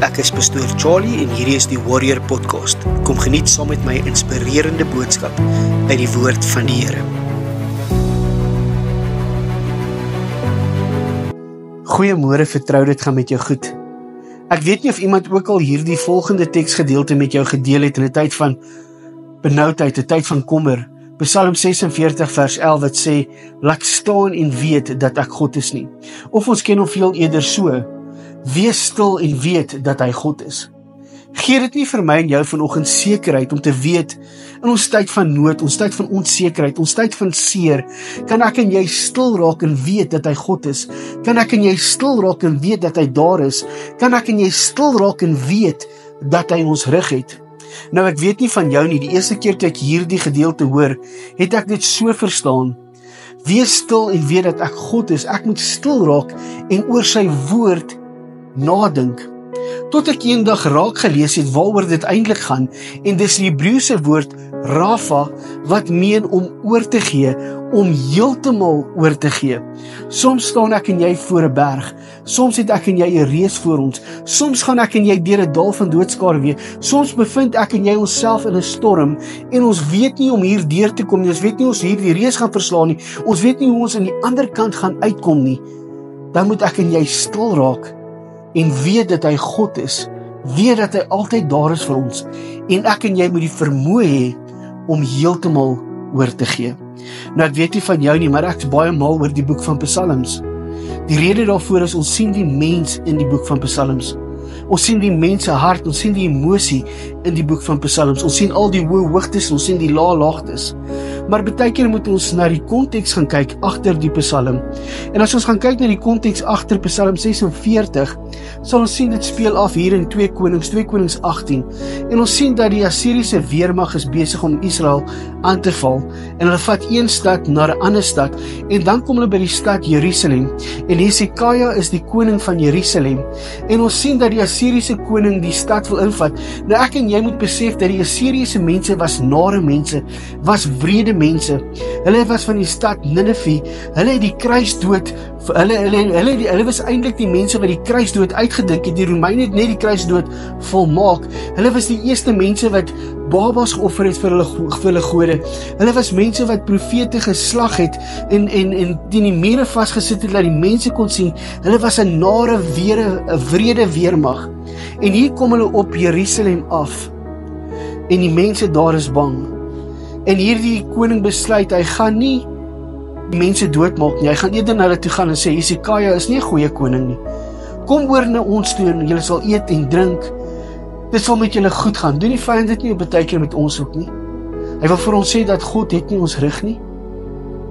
Ek is Pastoor Charlie en hierdie is die Warrior Podcast. Kom geniet saam met my inspirerende boodskap uit die woord van die Here. Goeiemôre, vertrou dit gaan met jou goed. Ek weet nie of iemand ook al hierdie volgende teksgedeelte met jou gedeel het in 'n tyd van benoudheid, 'n tyd van kommer. Psalm 46 vers 11 wat sê, laat staan en weet dat ek God is nie. Of ons ken hom veel eerder so, wees stil en weet dat hy God is. Gee dit nie vir my en jou vanoggend sekerheid om te weet, in ons tyd van nood, ons tyd van onsekerheid, ons tyd van seer, kan ek en jy stil raak en weet dat hy God is? Kan ek en jy stil raak en weet dat hy daar is? Kan ek en jy stil raak en weet dat hy ons rug het? Nou ek weet nie van jou nie, die eerste keer toe ek hierdie gedeelte hoor, het ek dit so verstaan. Wees stil en weet dat ek God is. Ek moet stil raak en oor sy woord nadink. Tot ek eendag raak gelees het waaroor dit eintlik gaan, en dis die Hebreëse woord Rafa, wat meen om oor te gee, om heeltemal oor te gee. Soms staan ek en jy voor 'n berg, soms het ek en jy 'n reus voor ons, soms gaan ek en jy deur 'n dal van doodskaduwee, soms bevind ek en jy onsself in 'n storm, en ons weet nie om hier deur te kom nie, ons weet nie ons hierdie reus gaan verslaan nie, ons weet nie hoe ons aan die ander kant gaan uitkom nie. Dan moet ek en jy stil raak, en weet dat hy God is, weet dat hy altyd daar is vir ons, en ek en jy moet die vermoë hê om heeltemal oor te gee. Nou ek weet nie van jou nie, maar ek is baie mal oor die boek van Psalms. Die rede daarvoor is, ons sien die mens in die boek van Psalms. Ons sien die mens se hart, ons sien die emosie in die boek van Psalms. Ons sien al die hoë hoogtes, ons sien die lae laagtes. Maar baie keer moet ons na die konteks gaan kyk agter die Psalm. En as ons gaan kyk na die konteks agter Psalm 46, sal ons sien dit speel af hier in 2 Konings 18. En ons sien dat die Assiriese weermag is besig om Israel aan te val. En hulle vat een stad na 'n ander stad. En dan kom hulle by die stad Jerusalem. En Hesekaja is die koning van Jerusalem. En ons sien dat die Assiriese koning die stad wil invat. Nou ek en jy moet besef dat die Assiriese mense was nare mense, was wrede mense. Hulle was van die stad Ninive. Hulle het die kruisdood, hulle was eintlik die mense wat die kruisdood uitgedink het. Die Romeine het net die kruisdood volmaak. Hulle was die eerste mense wat babas geoffer het vir hulle gode. Hulle was mense wat profete geslag het en teen die mure vasgesit het dat die mense kon sien. Hulle was 'n nare, 'n wrede weermag. En hier kom hulle op Jerusalem af. En die mense daar is bang. En hierdie koning besluit, hy gaan nie mense doodmaak nie. Hy gaan eerder na hulle toe gaan en sê, Hesekaja is nie 'n goeie koning nie. Kom oor na ons toe en julle sal eet en drink. Dit sal met julle goed gaan. Doen die vyand dit nie baie keer met ons ook nie? Hy wil vir ons sê dat God het nie ons rug nie.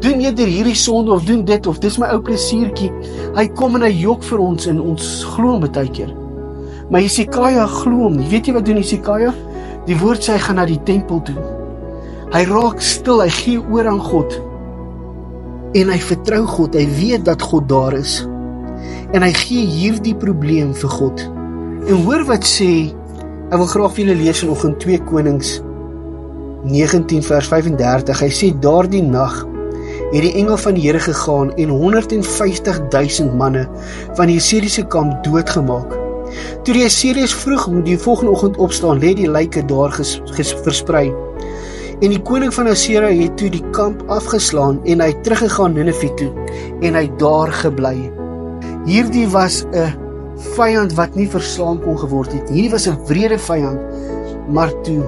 Doen eerder hierdie sonde of doen dit of dis my ou plesiertjie. Hy kom en hy jok vir ons en ons glo hom baie keer. Maar Hesekaja glo hom nie. Weet jy wat doen Hesekaja? Die woord sê hy gaan na die tempel toe. Hy raak stil, hy gee oor aan God. En hy vertrou God, hy weet dat God daar is. En hy gee hierdie probleem vir God. En hoor wat sê, ek wil graag vir julle lees vanoggend 2 Konings 19 vers 35. Hy sê, daardie nag het die engel van die Here gegaan en 150.000 manne van die Assiriese kamp doodgemaak. Toe die Assiriërs vroeg die volgende oggend opstaan, lê die lyke daar versprei. En die koning van Assirië het toe die kamp afgeslaan en hy teruggegaan Ninive toe en hy daar gebly. Hierdie was 'n vyand wat nie verslaan kon geword het. Hierdie was 'n wrede vyand, maar toe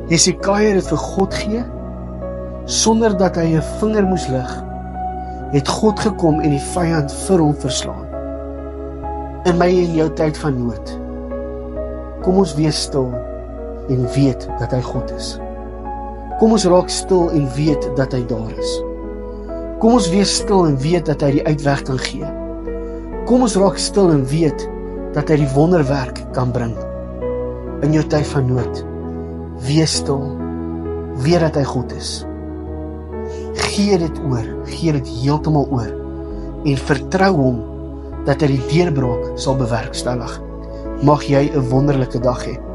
Hesekaja dit vir God gee, sonder dat hy 'n vinger moes lig, het God gekom en die vyand vir hom verslaan. In my en jou tyd van nood, kom ons wees stil en weet dat hy God is. Kom ons raak stil en weet dat hy daar is. Kom ons wees stil en weet dat hy die uitweg kan gee. Kom ons raak stil en weet dat hy die wonderwerk kan bring. In jou tyd van nood, wees stil, weet dat hy God is. Gee dit oor, gee dit heeltemal oor en vertrou hom dat hy die deurbraak sal bewerkstellig. Mag jy 'n wonderlike dag hê.